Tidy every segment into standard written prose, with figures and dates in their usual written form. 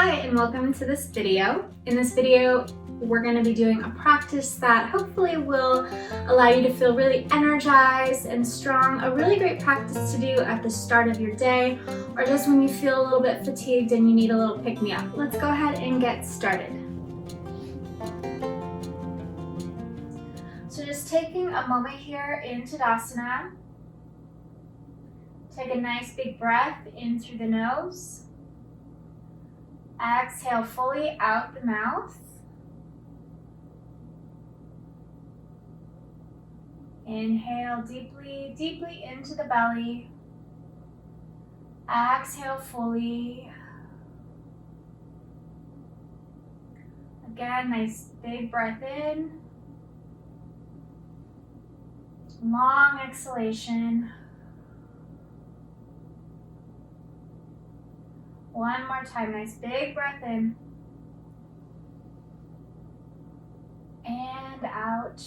Hi and welcome to this video. In this video, we're going to be doing a practice that hopefully will allow you to feel really energized and strong. A really great practice to do at the start of your day or just when you feel a little bit fatigued and you need a little pick-me-up. Let's go ahead and get started. So just taking a moment here in Tadasana. Take a nice big breath in through the nose. Exhale fully out the mouth. Inhale deeply, deeply into the belly. Exhale fully. Again, nice big breath in. Long exhalation. One more time, nice big breath in. And out.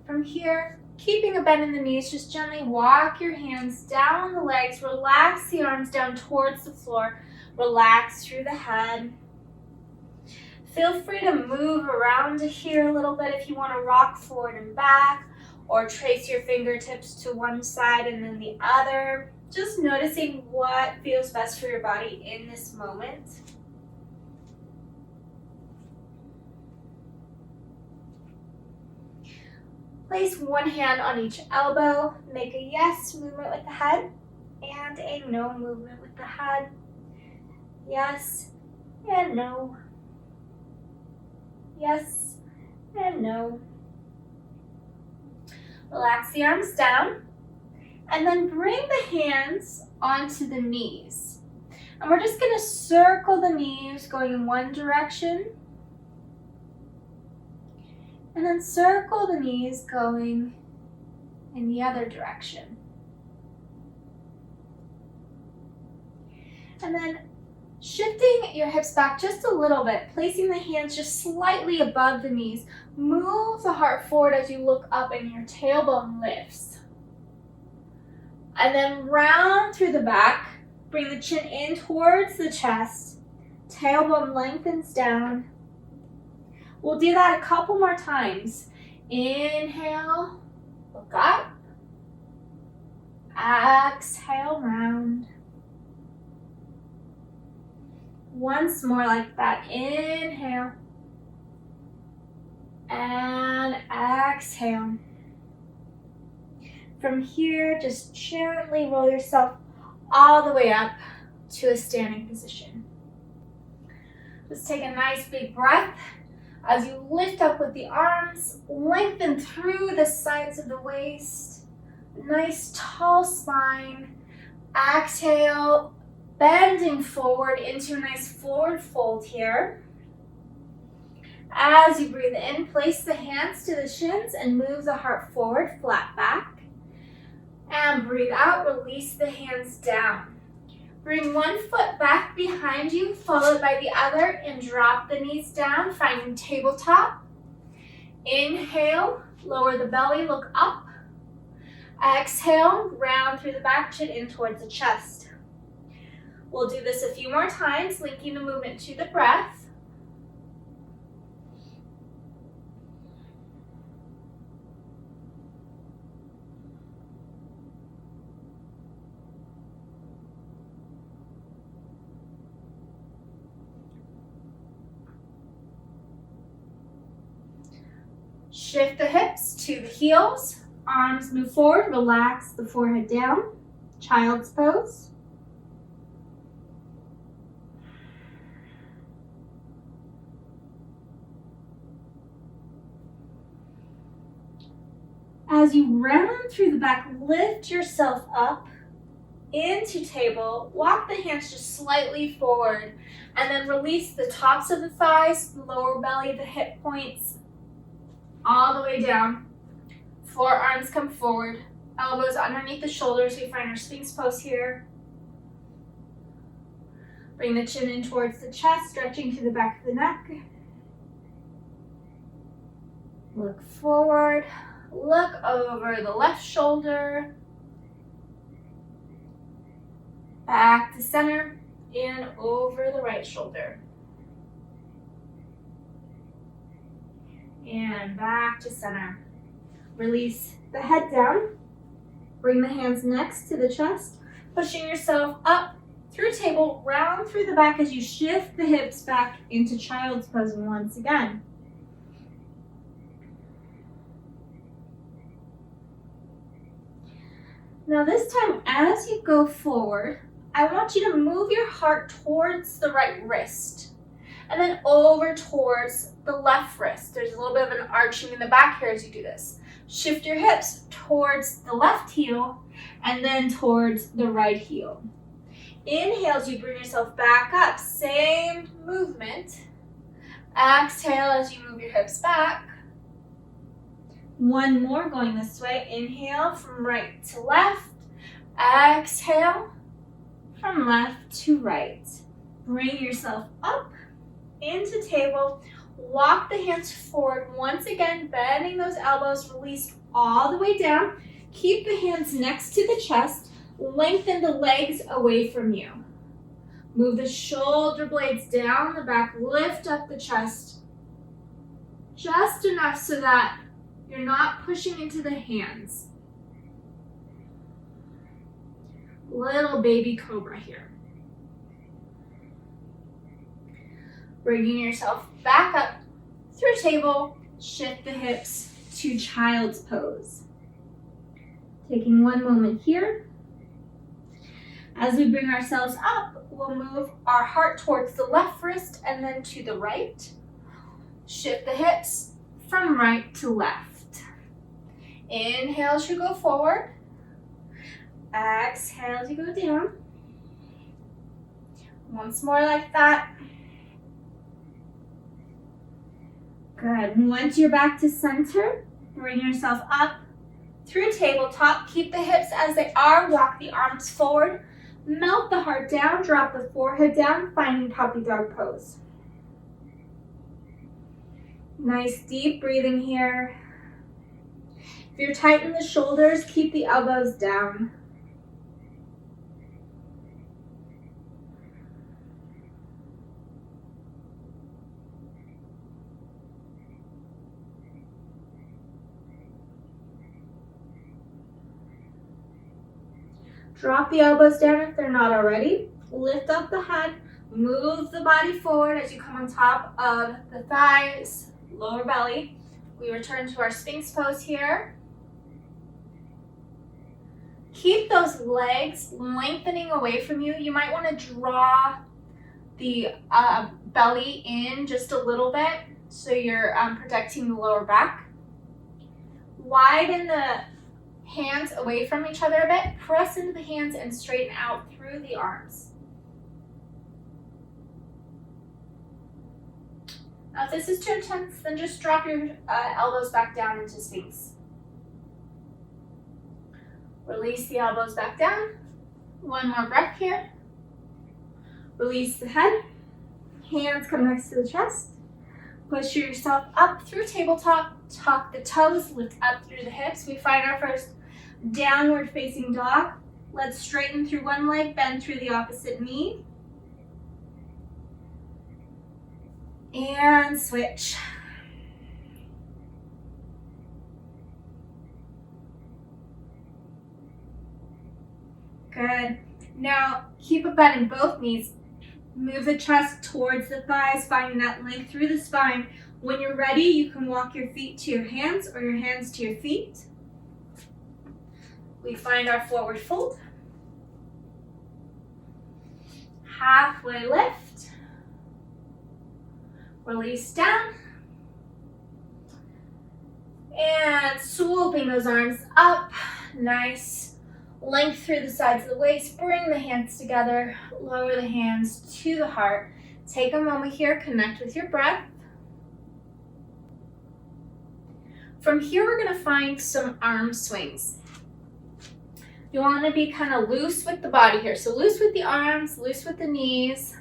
From here, keeping a bend in the knees, just gently walk your hands down the legs, relax the arms down towards the floor, relax through the head. Feel free to move around here a little bit if you want to rock forward and back, or trace your fingertips to one side and then the other. Just noticing what feels best for your body in this moment. Place one hand on each elbow. Make a yes movement with the head and a no movement with the head. Yes and no. Yes and no. Relax the arms down and then bring the hands onto the knees. And we're just going to circle the knees going in one direction and then circle the knees going in the other direction. And then shifting your hips back just a little bit, placing the hands just slightly above the knees. Move the heart forward as you look up and your tailbone lifts. And then round through the back, bring the chin in towards the chest. Tailbone lengthens down. We'll do that a couple more times. Inhale, look up. Exhale, round. Once more like that. Inhale. And exhale. From here, just gently roll yourself all the way up to a standing position. Just take a nice big breath as you lift up with the arms, lengthen through the sides of the waist. Nice tall spine. Exhale, bending forward into a nice forward fold here. As you breathe in, place the hands to the shins and move the heart forward, flat back. And breathe out, release the hands down. Bring one foot back behind you, followed by the other, and drop the knees down, finding tabletop. Inhale, lower the belly, look up. Exhale, round through the back, chin in towards the chest. We'll do this a few more times, linking the movement to the breath. Shift the hips to the heels, arms move forward, relax the forehead down, child's pose. As you round through the back, lift yourself up into table, walk the hands just slightly forward, and then release the tops of the thighs, the lower belly, the hip points, all the way down. Forearms come forward, elbows underneath the shoulders. We find our Sphinx pose here. Bring the chin in towards the chest, stretching to the back of the neck. Look forward, look over the left shoulder. Back to center and over the right shoulder. And back to center. Release the head down. Bring the hands next to the chest, pushing yourself up through table, round through the back as you shift the hips back into child's pose once again. Now this time, as you go forward, I want you to move your heart towards the right wrist and then over towards the left wrist. There's a little bit of an arching in the back here as you do this. Shift your hips towards the left heel and then towards the right heel. Inhale as you bring yourself back up. Same movement. Exhale as you move your hips back. One more going this way. Inhale from right to left. Exhale from left to right. Bring yourself up into table. Walk the hands forward. Once again, bending those elbows. Release all the way down. Keep the hands next to the chest. Lengthen the legs away from you. Move the shoulder blades down the back. Lift up the chest. Just enough so that you're not pushing into the hands. Little baby cobra here. Bringing yourself back up through table. Shift the hips to child's pose. Taking one moment here. As we bring ourselves up, we'll move our heart towards the left wrist and then to the right. Shift the hips from right to left. Inhale as you go forward. Exhale as you go down. Once more like that. Good. Once you're back to center, bring yourself up through tabletop. Keep the hips as they are. Walk the arms forward. Melt the heart down. Drop the forehead down, finding puppy dog pose. Nice deep breathing here. If you're tight in the shoulders, keep the elbows down. Drop the elbows down if they're not already. Lift up the head. Move the body forward as you come on top of the thighs, lower belly. We return to our Sphinx pose here. Keep those legs lengthening away from you. You might want to draw the belly in just a little bit so you're protecting the lower back. Widen the hands away from each other a bit. Press into the hands and straighten out through the arms. Now if this is too intense, then just drop your elbows back down into Sphinx. Release the elbows back down. One more breath here. Release the head. Hands come next to the chest. Push yourself up through tabletop. Tuck the toes, lift up through the hips. We find our first downward facing dog. Let's straighten through one leg, bend through the opposite knee. And switch. Good. Now keep a bend in both knees. Move the chest towards the thighs, finding that length through the spine. When you're ready, you can walk your feet to your hands or your hands to your feet. We find our forward fold. Halfway lift. Release down. And swooping those arms up. Nice length through the sides of the waist. Bring the hands together. Lower the hands to the heart. Take a moment here. Connect with your breath. From here, we're going to find some arm swings. You want to be kind of loose with the body here. So loose with the arms, loose with the knees.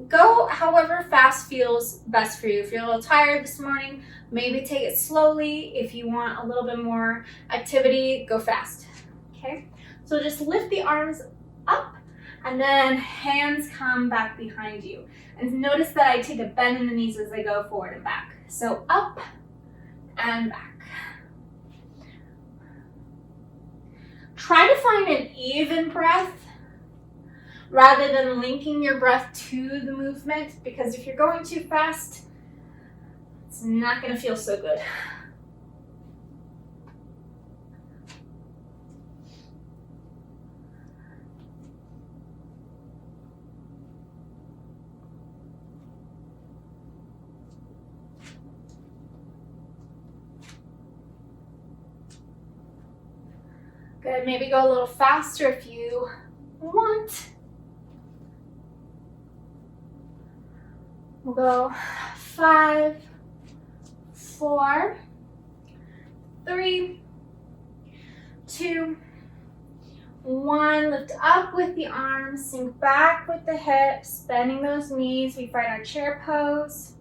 Go however fast feels best for you. If you're a little tired this morning, maybe take it slowly. If you want a little bit more activity, go fast. Okay? So just lift the arms up And then hands come back behind you. And notice that I take a bend in the knees as I go forward and back. So up and back. Try to find an even breath rather than linking your breath to the movement, because if you're going too fast, it's not going to feel so good. Good, maybe go a little faster if you want. We'll go 5, 4, 3, 2, 1. Lift up with the arms, sink back with the hips, bending those knees. We find our chair pose.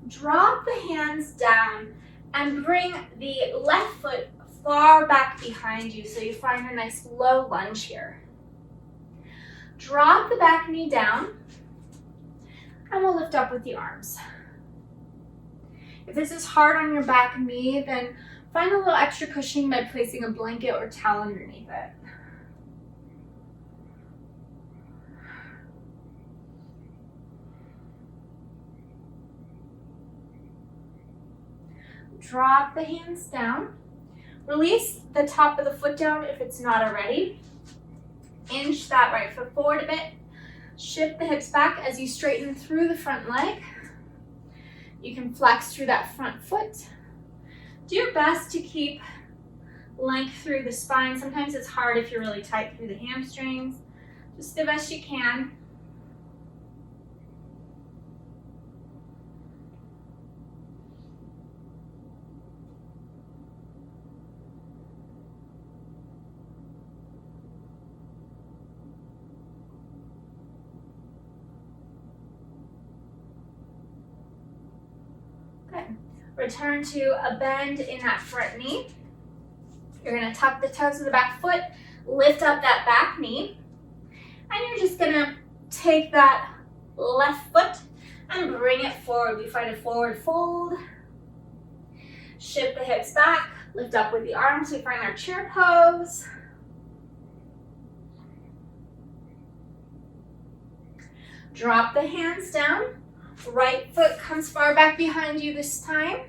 Drop the hands down and bring the left foot far back behind you so you find a nice low lunge here. Drop the back knee down and we'll lift up with the arms. If this is hard on your back knee, then find a little extra cushioning by placing a blanket or towel underneath it. Drop the hands down. Release the top of the foot down if it's not already. Inch that right foot forward a bit. Shift the hips back as you straighten through the front leg. You can flex through that front foot. Do your best to keep length through the spine. Sometimes it's hard if you're really tight through the hamstrings. Just the best you can. Return to a bend in that front knee. You're going to tuck the toes of the back foot, lift up that back knee, and you're just going to take that left foot and bring it forward. We find a forward fold. Shift the hips back, lift up with the arms. We find our chair pose. Drop the hands down. Right foot comes far back behind you this time,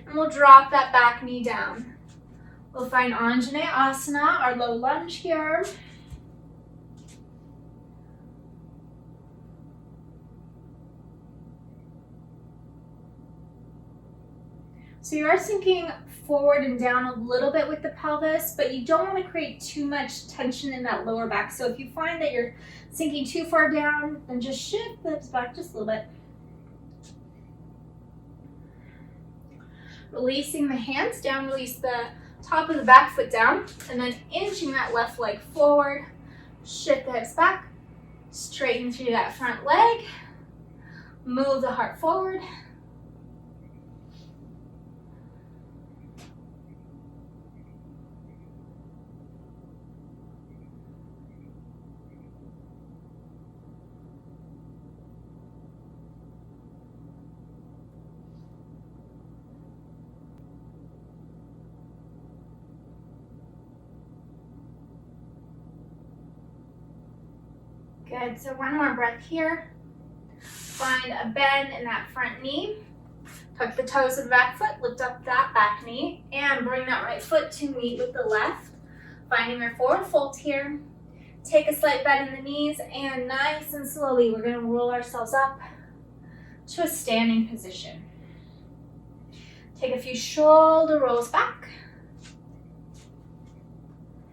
and we'll drop that back knee down. We'll find Anjaneyasana, our low lunge here. So you are sinking forward and down a little bit with the pelvis, but you don't want to create too much tension in that lower back. So if you find that you're sinking too far down, then just shift the hips back just a little bit. Releasing the hands down, release the top of the back foot down, and then inching that left leg forward. Shift the hips back, straighten through that front leg, move the heart forward. Good, so one more breath here. Find a bend in that front knee. Tuck the toes of the back foot, lift up that back knee, and bring that right foot to meet with the left. Finding our forward fold here. Take a slight bend in the knees, and nice and slowly, we're gonna roll ourselves up to a standing position. Take a few shoulder rolls back,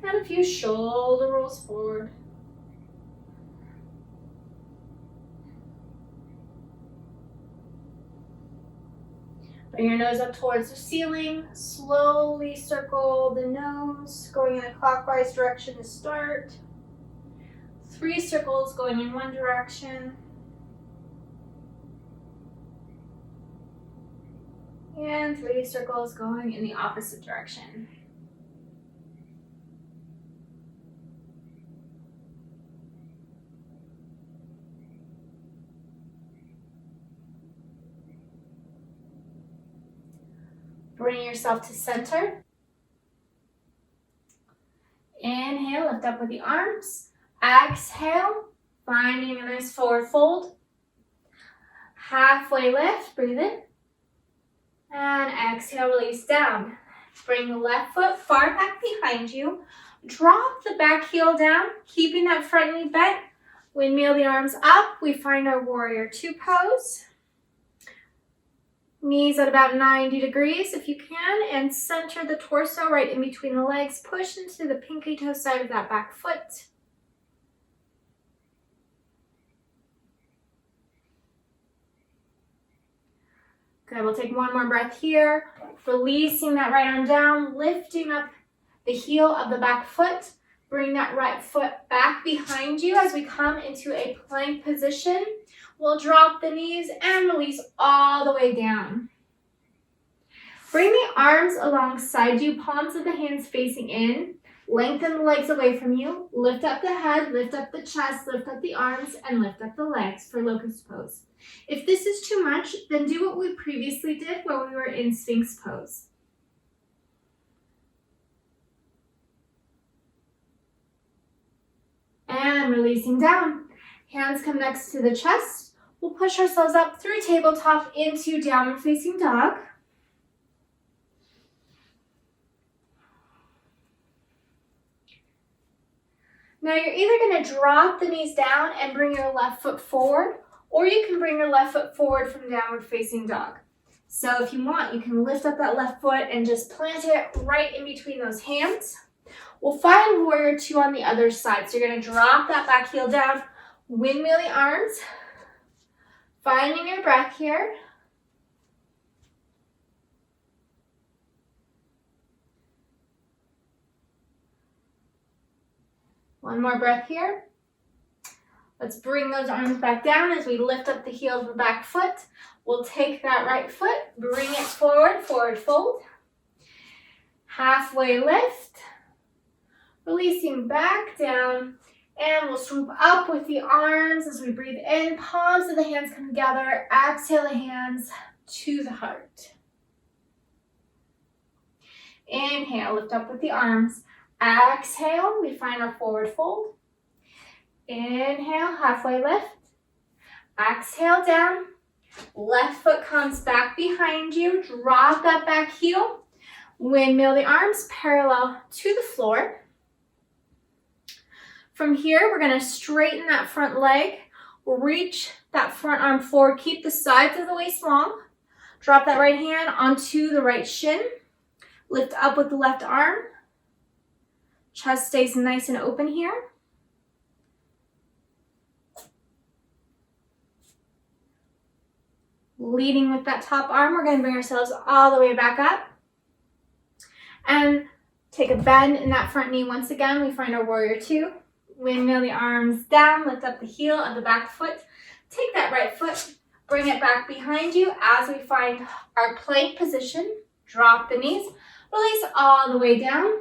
and a few shoulder rolls forward. Bring your nose up towards the ceiling. Slowly circle the nose, going in a clockwise direction to start. 3 circles going in one direction. And 3 circles going in the opposite direction. Bring yourself to center. Inhale, lift up with the arms. Exhale, finding a nice forward fold. Halfway lift, breathe in. And exhale, release down. Bring the left foot far back behind you. Drop the back heel down, keeping that front knee bent. Windmill the arms up. We find our warrior two pose. Knees at about 90 degrees if you can, and center the torso right in between the legs. Push into the pinky toe side of that back foot. Good, we'll take one more breath here. Releasing that right arm down, lifting up the heel of the back foot. Bring that right foot back behind you as we come into a plank position. We'll drop the knees and release all the way down. Bring the arms alongside you, palms of the hands facing in. Lengthen the legs away from you. Lift up the head, lift up the chest, lift up the arms, and lift up the legs for locust pose. If this is too much, then do what we previously did when we were in Sphinx pose. And releasing down. Hands come next to the chest. We'll push ourselves up through tabletop into downward facing dog. Now you're either going to drop the knees down and bring your left foot forward, or you can bring your left foot forward from downward facing dog. So if you want, you can lift up that left foot and just plant it right in between those hands. We'll find warrior two on the other side. So you're going to drop that back heel down, windmill the arms, finding your breath here. One more breath here. Let's bring those arms back down as we lift up the heel of the back foot. We'll take that right foot, bring it forward, forward fold. Halfway lift. Releasing back down. And we'll swoop up with the arms as we breathe in. Palms of the hands come together. Exhale the hands to the heart. Inhale, lift up with the arms. Exhale, we find our forward fold. Inhale, halfway lift. Exhale down. Left foot comes back behind you. Drop that back heel. Windmill the arms parallel to the floor. From here, we're going to straighten that front leg. Reach that front arm forward. Keep the sides of the waist long. Drop that right hand onto the right shin. Lift up with the left arm. Chest stays nice and open here. Leading with that top arm, we're going to bring ourselves all the way back up. And take a bend in that front knee once again. We find our warrior two. Windmill the arms down, lift up the heel of the back foot. Take that right foot, bring it back behind you as we find our plank position. Drop the knees, release all the way down.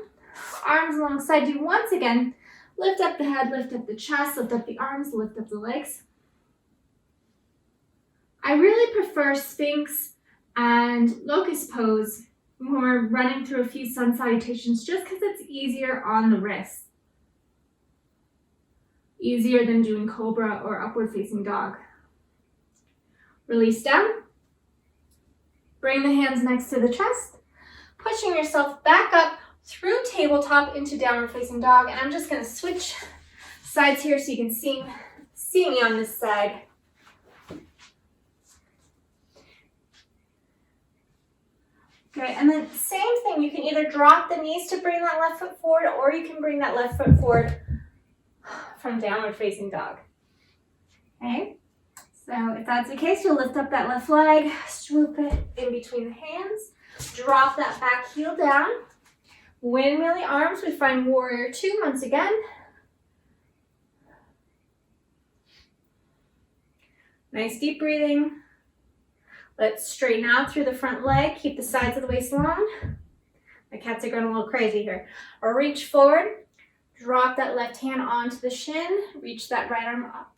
Arms alongside you once again. Lift up the head, lift up the chest, lift up the arms, lift up the legs. I really prefer Sphinx and locust pose when we're running through a few sun salutations just because it's easier on the wrists. Easier than doing cobra or upward facing dog. Release down. Bring the hands next to the chest. Pushing yourself back up through tabletop into downward facing dog. And I'm just going to switch sides here so you can see me on this side. Okay, and then same thing. You can either drop the knees to bring that left foot forward, or you can bring that left foot forward from downward facing dog. Okay, so if that's the case, you'll lift up that left leg, swoop it in between the hands, drop that back heel down, windmill the arms. We find warrior two once again. Nice deep breathing. Let's straighten out through the front leg. Keep the sides of the waist long. My cats are going a little crazy here. Or reach forward. Drop that left hand onto the shin. Reach that right arm up.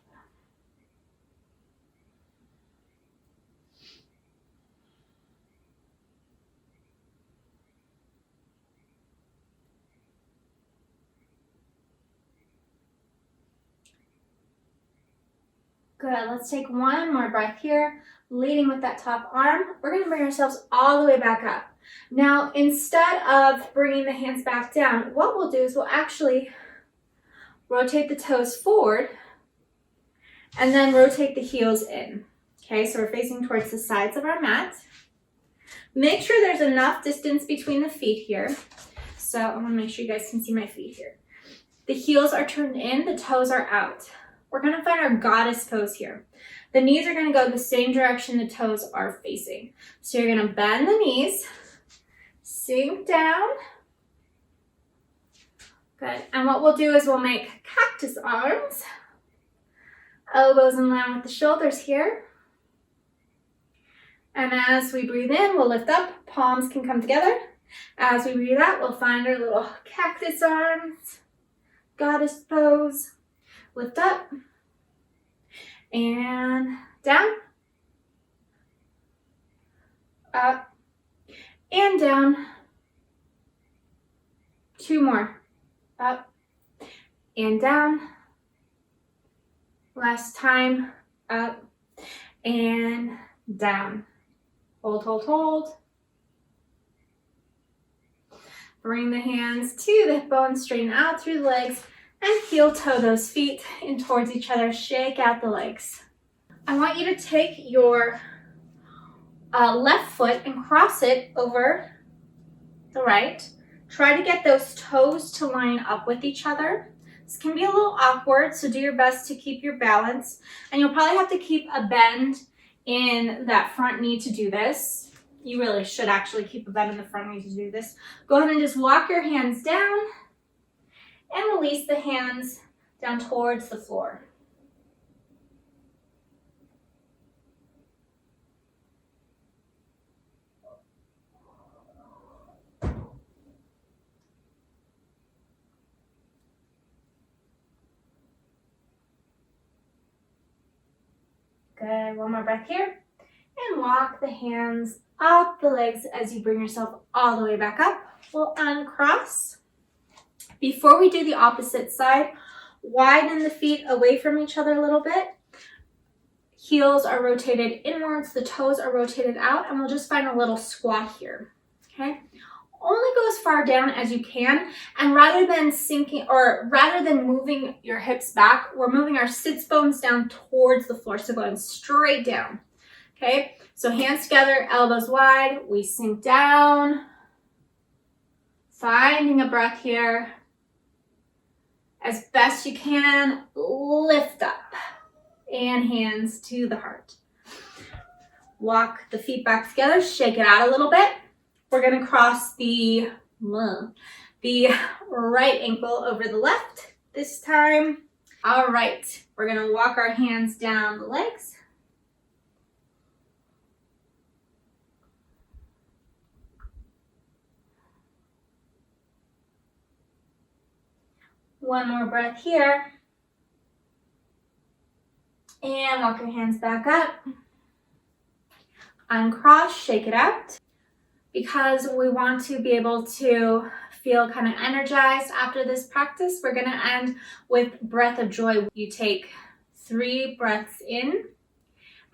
Good, let's take one more breath here, leading with that top arm. We're gonna bring ourselves all the way back up. Now, instead of bringing the hands back down, what we'll do is we'll actually rotate the toes forward and then rotate the heels in. Okay, so we're facing towards the sides of our mat. Make sure there's enough distance between the feet here. So I wanna make sure you guys can see my feet here. The heels are turned in, the toes are out. We're gonna find our goddess pose here. The knees are gonna go the same direction the toes are facing. So you're gonna bend the knees, sink down. Good, and what we'll do is we'll make cactus arms. Elbows in line with the shoulders here. And as we breathe in, we'll lift up, palms can come together. As we breathe out, we'll find our little cactus arms, goddess pose. Lift up, and down, up, and down. Two more, up, and down. Last time, up, and down. Hold, hold, hold. Bring the hands to the hip bone, straighten out through the legs, and heel toe those feet in towards each other. Shake out the legs. I want you to take your left foot and cross it over the right. Try to get those toes to line up with each other. This can be a little awkward, so do your best to keep your balance. And you'll probably have to keep a bend in that front knee to do this. You really should actually keep a bend in the front knee to do this. Go ahead and just walk your hands down and release the hands down towards the floor. Good, one more breath here. And walk the hands up the legs as you bring yourself all the way back up. We'll uncross. Before we do the opposite side, widen the feet away from each other a little bit. Heels are rotated inwards, the toes are rotated out, and we'll just find a little squat here, okay? Only go as far down as you can, and rather than moving your hips back, we're moving our sits bones down towards the floor, so going straight down, okay? So hands together, elbows wide, we sink down, finding a breath here. As best you can, lift up, and hands to the heart. Walk the feet back together, shake it out a little bit. We're gonna cross the right ankle over the left this time. All right, we're gonna walk our hands down the legs. One more breath here. And walk your hands back up. Uncross, shake it out. Because we want to be able to feel kind of energized after this practice, we're gonna end with breath of joy. You take 3 breaths in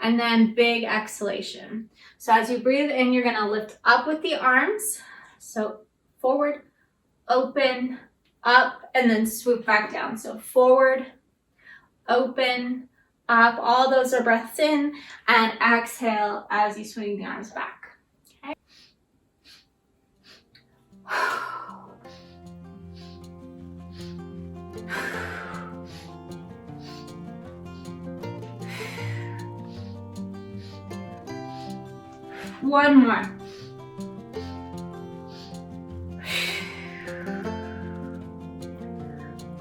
and then big exhalation. So as you breathe in, you're gonna lift up with the arms. So forward, open, up, and then swoop back down. So forward, open, up. All those are breaths in, and exhale as you swing the arms back. Okay. One more.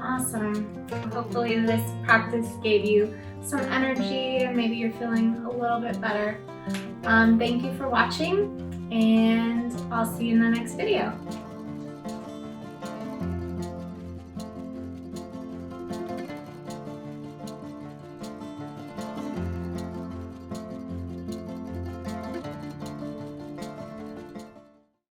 Awesome. Hopefully this practice gave you some energy and maybe you're feeling a little bit better. Thank you for watching, and I'll see you in the next video.